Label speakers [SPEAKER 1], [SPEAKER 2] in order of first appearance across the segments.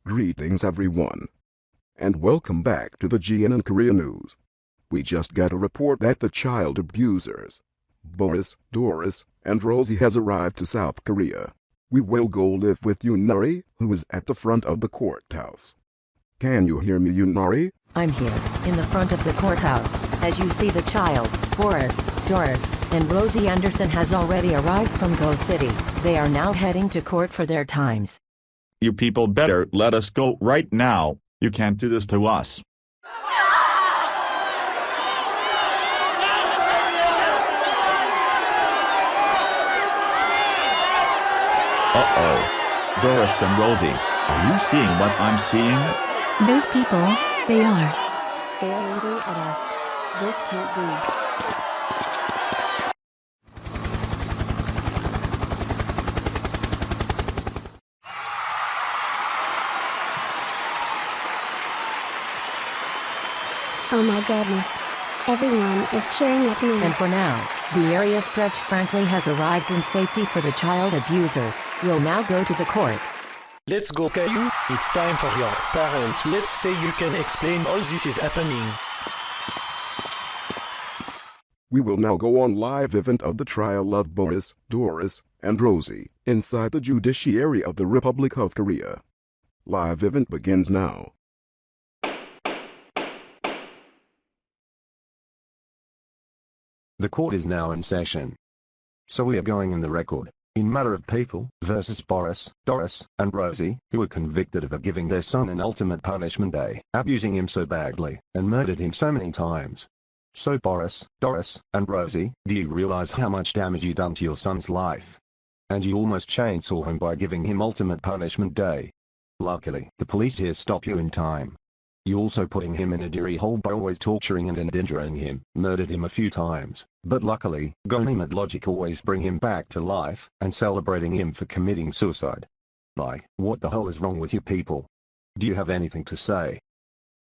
[SPEAKER 1] Greetings everyone, and welcome back to the GNN Korea News. We just got a report that the child abusers, Boris, Doris, and Rosie has arrived to South Korea. We will go live with Yoon Na-ri, who is at the front of the courthouse. Can you hear me, Yoon Na-ri?
[SPEAKER 2] I'm here, in the front of the courthouse. As you see, the child, Boris, Doris, and Rosie Anderson has already arrived from Go City. They are now heading to court for their times.
[SPEAKER 3] You people better let us go right now. You can't do this to us. Uh-oh. Doris and Rosie, are you seeing what I'm seeing?
[SPEAKER 4] Those people, they are.
[SPEAKER 5] They are angry at us. This can't be.
[SPEAKER 6] Oh my goodness. Everyone is cheering at me.
[SPEAKER 2] And for now, the area stretch frankly has arrived in safety for the child abusers. We'll now go to the court.
[SPEAKER 7] Let's go, Caillou. It's time for your parents. Let's say you can explain all this is happening.
[SPEAKER 1] We will now go on live event of the trial of Boris, Doris, and Rosie inside the judiciary of the Republic of Korea. Live event begins now.
[SPEAKER 8] The court is now in session. So we are going in the record, in matter of people versus Boris, Doris, and Rosie, who were convicted of giving their son an ultimate punishment day, abusing him so badly, and murdered him so many times. So Boris, Doris, and Rosie, do you realize how much damage you done to your son's life? And you almost chainsaw him by giving him ultimate punishment day. Luckily, the police here stop you in time. You also putting him in a dirty hole by always torturing and endangering him, murdered him a few times, but luckily, Government logic always bring him back to life, and celebrating him for committing suicide. Like, what the hell is wrong with you people? Do you have anything to say?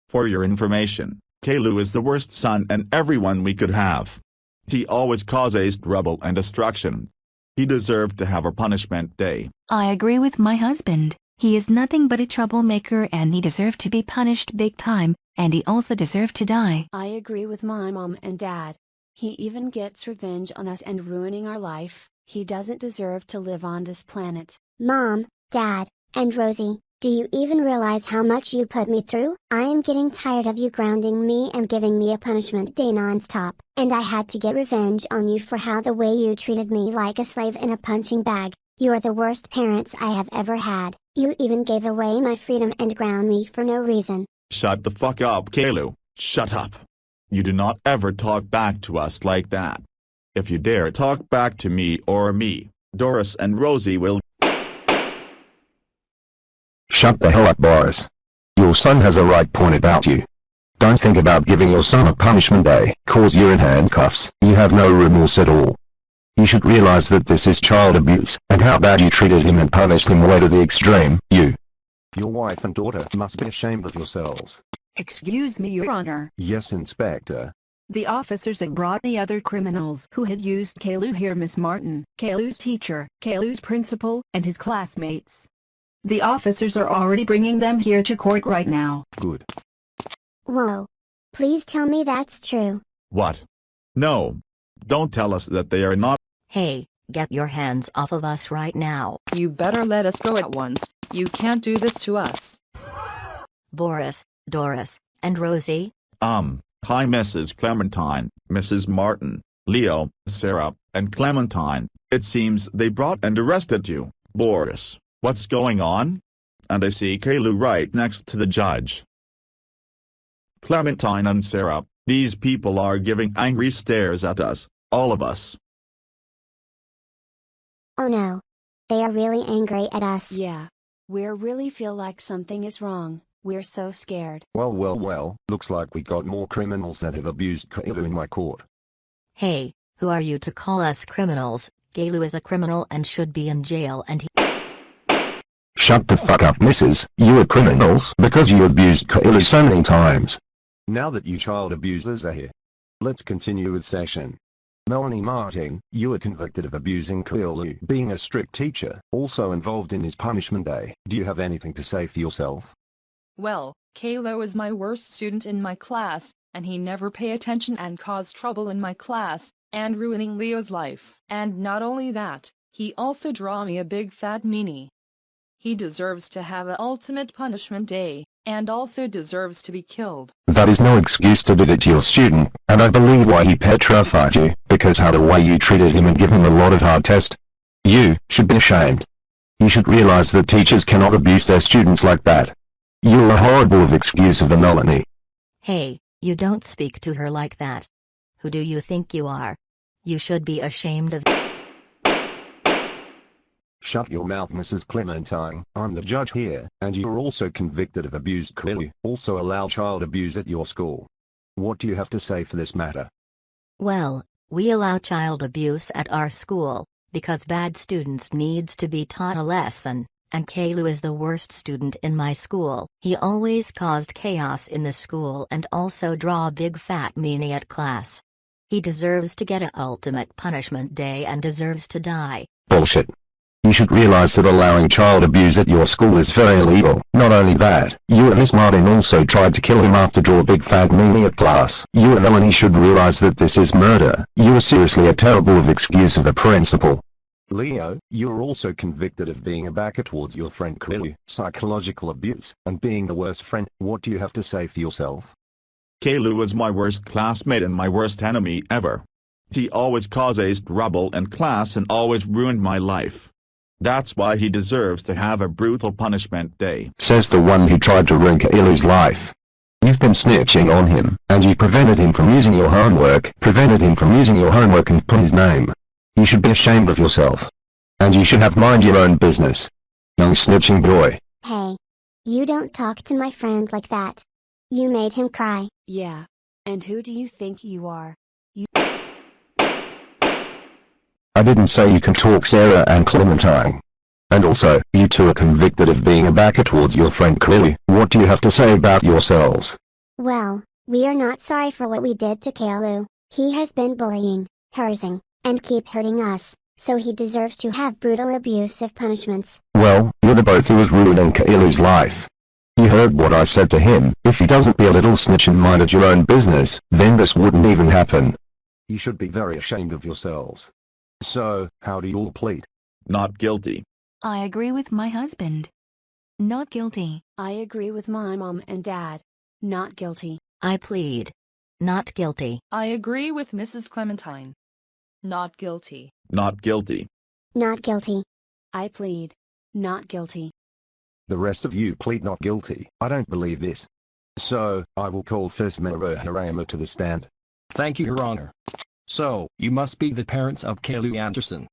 [SPEAKER 3] For your information, Caillou is the worst son and everyone we could have. He always causes trouble and destruction. He deserved to have a punishment day.
[SPEAKER 4] I agree with my husband. He is nothing but a troublemaker and he deserved to be punished big time, and he also deserved to die.
[SPEAKER 5] I agree with my mom and dad. He even gets revenge on us and ruining our life. He doesn't deserve to live on this planet.
[SPEAKER 6] Mom, Dad, and Rosie, do you even realize how much you put me through? I am getting tired of you grounding me and giving me a punishment day non-stop, and I had to get revenge on you for how the way you treated me like a slave in a punching bag. You are the worst parents I have ever had. You even gave away my freedom and ground me for no reason.
[SPEAKER 3] Shut the fuck up, Caillou. Shut up. You do not ever talk back to us like that. If you dare talk back to me, Doris and Rosie will.
[SPEAKER 8] Shut the hell up, Boris. Your son has a right point about you. Don't think about giving your son a punishment day, cause you're in handcuffs. You have no remorse at all. You should realize that this is child abuse, and how bad you treated him and punished him way to the extreme. You, your wife and daughter must be ashamed of yourselves.
[SPEAKER 9] Excuse me, Your Honor.
[SPEAKER 8] Yes, Inspector.
[SPEAKER 9] The officers had brought the other criminals who had used Caillou here, Miss Martin, Caillou's teacher, Caillou's principal, and his classmates. The officers are already bringing them here to court right now.
[SPEAKER 8] Good.
[SPEAKER 6] Whoa. Please tell me that's true.
[SPEAKER 3] What? No. Don't tell us that they are not.
[SPEAKER 2] Hey, get your hands off of us right now.
[SPEAKER 10] You better let us go at once. You can't do this to us.
[SPEAKER 2] Boris, Doris, and Rosie?
[SPEAKER 3] Hi Mrs. Clementine, Mrs. Martin, Leo, Sarah, and Clementine. It seems they brought and arrested you. Boris, what's going on? And I see Caillou right next to the judge. Clementine and Sarah, these people are giving angry stares at us, all of us.
[SPEAKER 6] Oh no. They are really angry at us.
[SPEAKER 5] Yeah. We really feel like something is wrong. We're so scared.
[SPEAKER 8] Well, looks like we got more criminals that have abused Caillou in my court.
[SPEAKER 2] Hey, who are you to call us criminals? Caillou is a criminal and should be in jail, and he.
[SPEAKER 8] Shut the fuck up, missus. You are criminals because you abused Caillou so many times. Now that you child abusers are here, let's continue with session. Melanie Martin, you were convicted of abusing Caillou. Being a strict teacher, also involved in his punishment day. Do you have anything to say for yourself?
[SPEAKER 10] Well, Caillou is my worst student in my class, and he never pay attention and cause trouble in my class, and ruining Leo's life. And not only that, he also draw me a big fat meanie. He deserves to have a ultimate punishment day, and also deserves to be killed.
[SPEAKER 8] That is no excuse to do that to your student, and I believe why he petrified you, because how the way you treated him and give him a lot of hard test. You should be ashamed. You should realize that teachers cannot abuse their students like that. You're a horrible excuse of a Melanie.
[SPEAKER 2] Hey, you don't speak to her like that. Who do you think you are? You should be ashamed of.
[SPEAKER 8] Shut your mouth, Mrs. Clementine. I'm the judge here, and you're also convicted of abused Caillou. Also allow child abuse at your school. What do you have to say for this matter?
[SPEAKER 2] Well, we allow child abuse at our school, because bad students needs to be taught a lesson, and Caillou is the worst student in my school. He always caused chaos in the school and also draw a big fat meanie at class. He deserves to get a ultimate punishment day and deserves to die.
[SPEAKER 8] Bullshit. You should realize that allowing child abuse at your school is very illegal. Not only that, you and Miss Martin also tried to kill him after draw a big fat meanie at class. You and Melanie should realize that this is murder. You are seriously a terrible excuse of a principal. Leo, you are also convicted of being a backer towards your friend Caillou, psychological abuse, and being the worst friend. What do you have to say for yourself?
[SPEAKER 3] Caillou was my worst classmate and my worst enemy ever. He always caused trouble in class and always ruined my life. That's why he deserves to have a brutal punishment day.
[SPEAKER 8] Says the one who tried to ruin Caillou's life. You've been snitching on him, and you prevented him from using your homework, and put his name. You should be ashamed of yourself. And you should have mind your own business. Young snitching boy.
[SPEAKER 6] Hey. You don't talk to my friend like that. You made him cry.
[SPEAKER 5] Yeah. And who do you think you are?
[SPEAKER 8] I didn't say you can talk, Sarah and Clementine. And also, you two are convicted of being a backer towards your friend Caillou. What do you have to say about yourselves?
[SPEAKER 6] Well, we are not sorry for what we did to Caillou. He has been bullying, harassing, and keep hurting us, so he deserves to have brutal abusive punishments.
[SPEAKER 8] Well, you're the both who was ruining Caillou's life. You heard what I said to him. If he doesn't be a little snitch and minded your own business, then this wouldn't even happen. You should be very ashamed of yourselves. So, how do you all plead?
[SPEAKER 3] Not guilty.
[SPEAKER 4] I agree with my husband. Not guilty.
[SPEAKER 5] I agree with my mom and dad. Not guilty.
[SPEAKER 2] I plead. Not guilty.
[SPEAKER 10] I agree with Mrs. Clementine. Not guilty.
[SPEAKER 3] Not guilty.
[SPEAKER 6] Not guilty.
[SPEAKER 5] I plead. Not guilty.
[SPEAKER 8] The rest of you plead not guilty. I don't believe this. So, I will call First Mayor Harayama to the stand.
[SPEAKER 7] Thank you, Your Honor. So, you must be the parents of Caillou Anderson.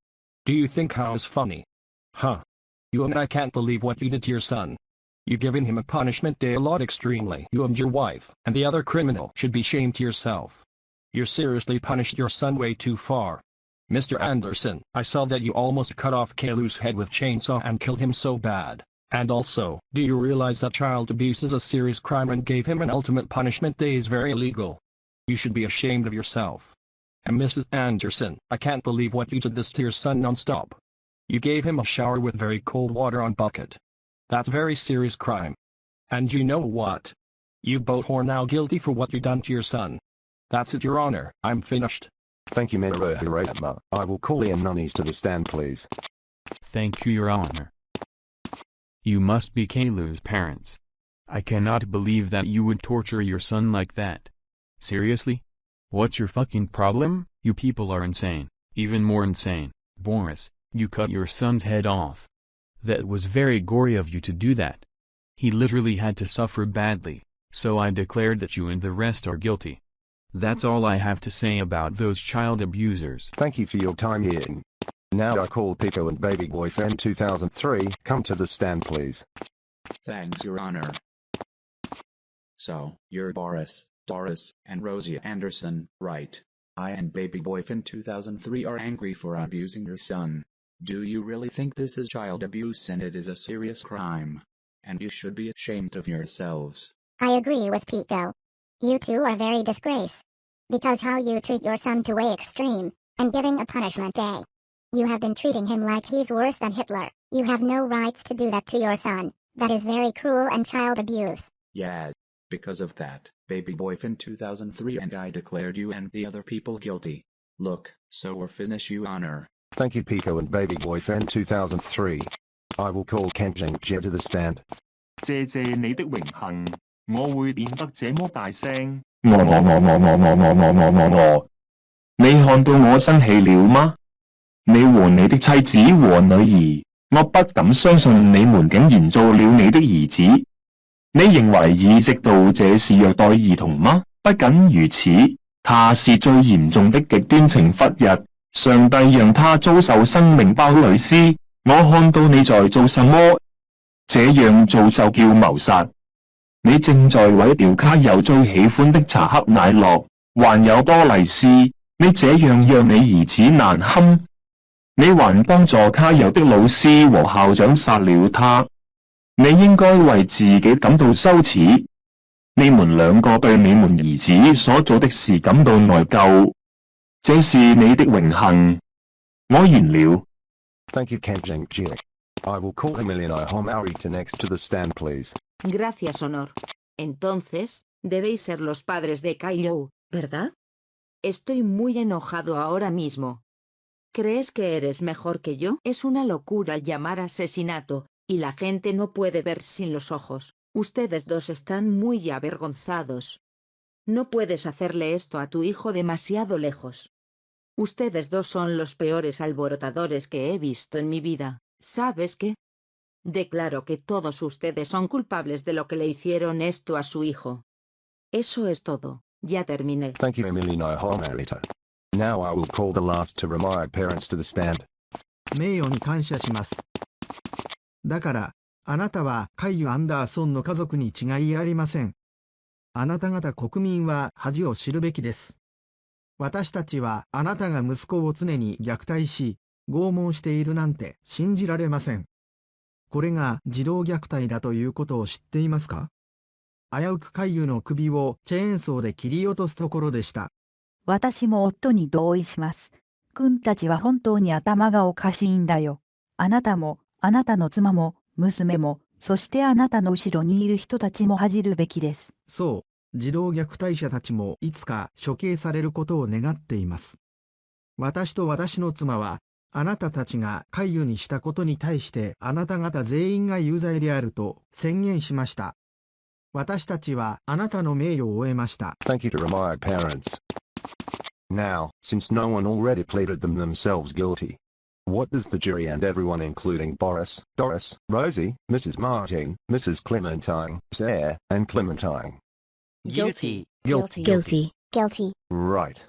[SPEAKER 7] Do you think how is funny? Huh. You and I can't believe what you did to your son. You giving him a punishment day a lot extremely. You and your wife, and the other criminal should be shamed to yourself. You seriously punished your son way too far. Mr. Anderson, I saw that you almost cut off Caillou's head with chainsaw and killed him so bad. And also, do you realize that child abuse is a serious crime and gave him an ultimate punishment day is very illegal? You should be ashamed of yourself. And Mrs. Anderson, I can't believe what you did this to your son non-stop. You gave him a shower with very cold water on bucket. That's very serious crime. And you know what? You both are now guilty for what you done to your son. That's it, Your Honor. I'm finished.
[SPEAKER 8] Thank you, Mayor Harayama. I will call Ian Nunes to the stand, please.
[SPEAKER 11] Thank you, Your Honor. You must be Caillou's parents. I cannot believe that you would torture your son like that. Seriously? What's your fucking problem? You people are insane. Even more insane. Boris, you cut your son's head off. That was very gory of you to do that. He literally had to suffer badly, so I declared that you and the rest are guilty. That's all I have to say about those child abusers.
[SPEAKER 8] Thank you for your time, Ian. Now I call Pico and Baby Boyfriend 2003. Come to the stand, please.
[SPEAKER 12] Thanks, Your Honor. So, you're Boris, Doris, and Rosie Anderson, right? I and Baby Boyfriend 2003 are angry for abusing your son. Do you really think this is child abuse and it is a serious crime? And you should be ashamed of yourselves.
[SPEAKER 6] I agree with Pico. You two are very disgrace. Because how you treat your son to way extreme, and giving a punishment day. You have been treating him like he's worse than Hitler. You have no rights to do that to your son. That is very cruel and child abuse.
[SPEAKER 12] Yeah. Because of that, baby boyfriend 2003 and I declared you and the other people guilty. Look, so we're finished, Your Honor.
[SPEAKER 8] Thank you, Pico and baby boyfriend 2003. I will call Kim Byeong-ho to the stand.
[SPEAKER 13] 謝謝你的榮幸，我會變得這麼大聲。你看到我生氣了嗎？你和你的妻子和女兒，我不敢相信你們竟然做了你的兒子。你認為已知道這是虐待兒童嗎？不僅如此，他是最嚴重的極端懲罰日。上帝讓他遭受生命包蕾絲。我看到你在做什麼，這樣做就叫謀殺。你正在毀掉卡友最喜歡的茶克奶酪，還有多麗絲。你這樣讓你兒子難堪。你還幫助卡友的老師和校長殺了他。你應該為自己感到羞恥。你們兩個對你們兒子所做的事感到內疚。這是你的榮幸。我完了。
[SPEAKER 8] Thank you, Kim Byeong-ho. I will call Emiliano Homari to next to the stand, please.
[SPEAKER 14] Gracias, Honor. Entonces, debéis ser los padres de Caillou, ¿verdad? Estoy muy enojado ahora mismo. ¿Crees que eres mejor que yo? Es una locura llamar asesinato, y la gente no puede ver sin los ojos. Ustedes dos están muy avergonzados. No puedes hacerle esto a tu hijo demasiado lejos. Ustedes dos son los peores alborotadores que he visto en mi vida. ¿Sabes qué? Declaro que todos ustedes son culpables de lo que le hicieron esto a su hijo. Eso es todo. Ya terminé.
[SPEAKER 8] Thank you, Emiliano Homari. Now I will call the last to remind parents to the stand.
[SPEAKER 15] 名誉に感謝します。だから、あなたはカイユ・アンダーソンの家族に違いありません。あなた方国民は恥を知るべきです。私たちはあなたが息子を常に虐待し、拷問しているなんて信じられません。これが児童虐待だということを知っていますか？危うくカイユの首をチェーンソーで切り落とすところでした。
[SPEAKER 16] 私も夫に同意します。君たちは本当に頭がおかしいんだよ。あなたも、あなたの妻も、娘も、そしてあなたの後ろにいる人たちも恥じるべきです。
[SPEAKER 15] そう、児童虐待者たちもいつか処刑されることを願っています。私と私の妻は、あなたたちがカイユにしたことに対してあなた方全員が有罪であると宣言しました。私たちはあなたの名誉を終えました。
[SPEAKER 8] Thank you to remind parents. Now, since no one already pleaded themselves guilty, what does the jury and everyone including Boris, Doris, Rosie, Mrs. Martin, Mrs. Clementine, Sarah, and Clementine?
[SPEAKER 5] Guilty.
[SPEAKER 6] Guilty. Guilty.
[SPEAKER 8] Right.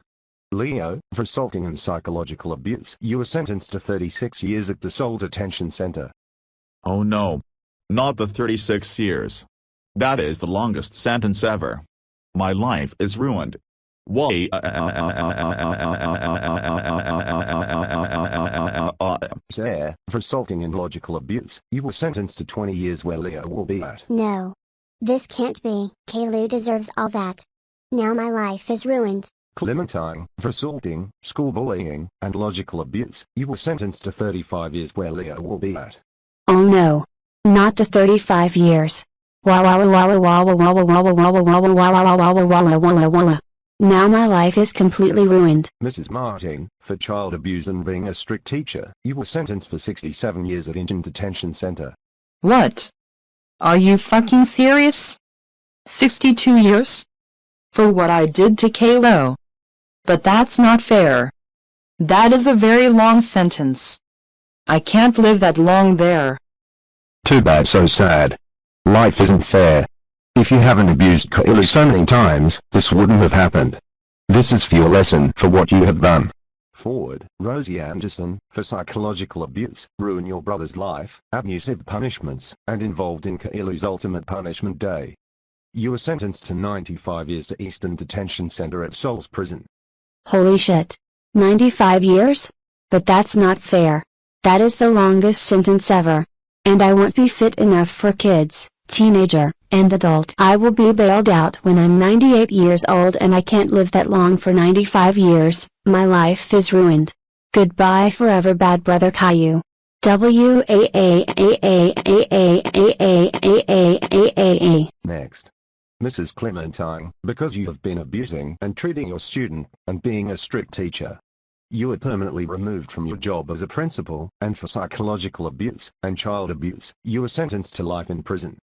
[SPEAKER 8] Leo, for assaulting and psychological abuse. You were sentenced to 36 years at the Seoul Detention Center.
[SPEAKER 3] Oh no. Not the 36 years. That is the longest sentence ever. My life is ruined. Why?
[SPEAKER 8] Sarah, for assaulting and logical abuse. You were sentenced to 20 years where Leo will be at.
[SPEAKER 6] No. This can't be. Caillou deserves all that. Now my life is ruined.
[SPEAKER 8] Clementine, for assaulting, school bullying, and logical abuse. You were sentenced to 35 years where Leo will be at.
[SPEAKER 5] Oh no. Not the 35 years. Now my life is completely ruined.
[SPEAKER 8] Mrs. Martin, for child abuse and being a strict teacher. You were sentenced for 67 years at Incheon Detention Center.
[SPEAKER 10] What? Are you fucking serious? 62 years? For what I did to Caillou. But that's not fair. That is a very long sentence. I can't live that long there.
[SPEAKER 8] Too bad, so sad. Life isn't fair. If you haven't abused Caillou so many times, this wouldn't have happened. This is for your lesson for what you have done. Forward, Rosie Anderson, for psychological abuse, ruin your brother's life, abusive punishments, and involved in Caillou's ultimate punishment day. You were sentenced to 95 years to Eastern Detention Center at Seoul's prison.
[SPEAKER 5] Holy shit. 95 years? But that's not fair. That is the longest sentence ever. And I won't be fit enough for kids. teenager, and adult. I will be bailed out when I'm 98 years old and I can't live that long for 95 years, my life is ruined. Goodbye forever bad brother Caillou.
[SPEAKER 8] Next. Mrs. Clementine, because you have been abusing and treating your student, and being a strict teacher. You are permanently removed from your job as a principal, and for psychological abuse and child abuse, you are sentenced to life in prison.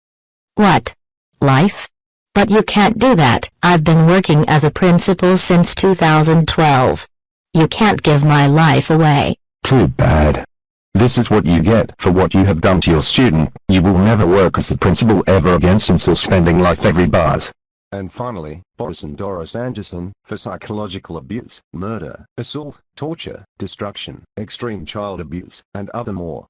[SPEAKER 2] What? Life? But you can't do that. I've been working as a principal since 2012. You can't give my life away.
[SPEAKER 8] Too bad. This is what you get for what you have done to your student. You will never work as the principal ever again since you're spending life every bars. And finally, Boris and Doris Anderson, for psychological abuse, murder, assault, torture, destruction, extreme child abuse, and other more.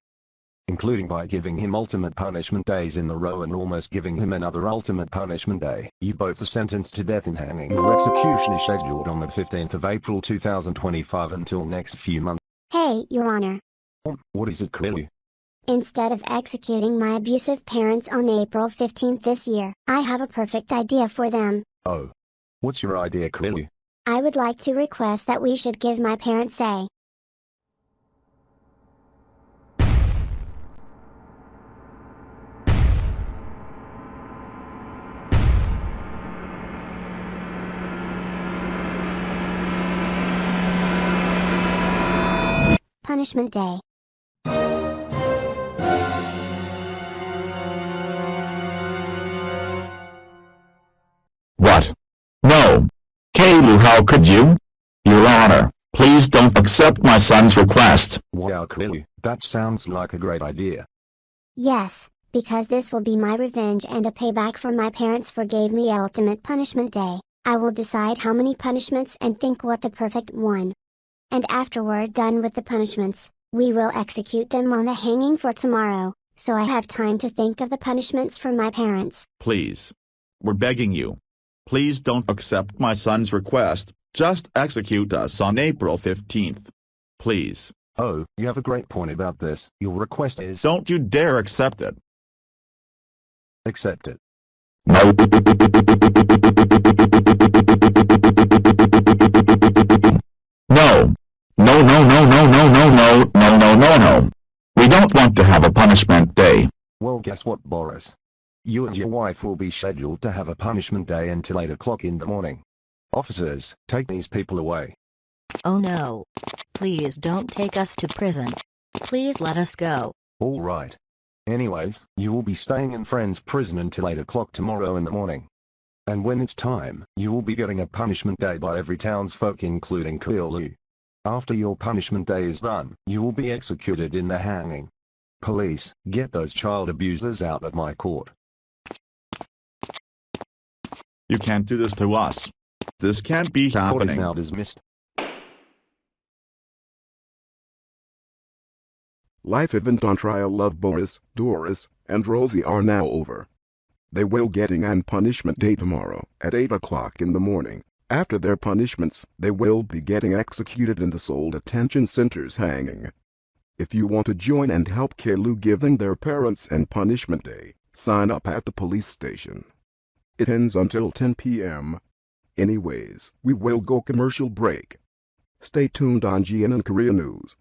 [SPEAKER 8] Including by giving him ultimate punishment days in the row and almost giving him another ultimate punishment day. You both are sentenced to death in hanging. Your execution is scheduled on the 15th of April 2025 until next few months.
[SPEAKER 6] Hey, Your Honor.
[SPEAKER 8] What is it, Caillou?
[SPEAKER 6] Instead of executing my abusive parents on April 15th this year, I have a perfect idea for them.
[SPEAKER 8] Oh. What's your idea, Caillou?
[SPEAKER 6] I would like to request that we should give my parents a punishment day.
[SPEAKER 3] What? No. Caillou, how could you? Your Honor, please don't accept my son's request.
[SPEAKER 8] Wow, Caillou, that sounds like a great idea.
[SPEAKER 6] Yes, because this will be my revenge and a payback for my parents forgave me ultimate punishment day. I will decide how many punishments and think what the perfect one. And after we're done with the punishments, we will execute them on the hanging for tomorrow, so I have time to think of the punishments for my parents.
[SPEAKER 3] Please. We're begging you. Please don't accept my son's request, just execute us on April 15th. Please.
[SPEAKER 8] Oh, you have a great point about this. Your request is...
[SPEAKER 3] Don't you dare accept it.
[SPEAKER 8] Accept it.
[SPEAKER 3] No. No. No, no, no, no, no, no, no, no, no, no, no. We don't want to have a punishment day.
[SPEAKER 8] Well, guess what, Boris? You and your wife will be scheduled to have a punishment day until 8 o'clock in the morning. Officers, take these people away.
[SPEAKER 2] Oh no. Please don't take us to prison. Please let us go.
[SPEAKER 8] All right. Anyways, you will be staying in Friends prison until 8 o'clock tomorrow in the morning. And when it's time, you will be getting a punishment day by every townsfolk including Caillou. After your punishment day is done, you will be executed in the hanging. Police, get those child abusers out of my court.
[SPEAKER 3] You can't do this to us. This can't be happening.
[SPEAKER 8] Court is now dismissed.
[SPEAKER 1] Life event on trial of Boris, Doris, and Rosie are now over. They will getting an punishment day tomorrow at 8 o'clock in the morning. After their punishments, they will be getting executed in the Seoul Detention Center's hanging. If you want to join and help Caillou giving their parents an punishment day, sign up at the police station. It ends until 10 p.m. Anyways, we will go commercial break. Stay tuned on GNN Korea News.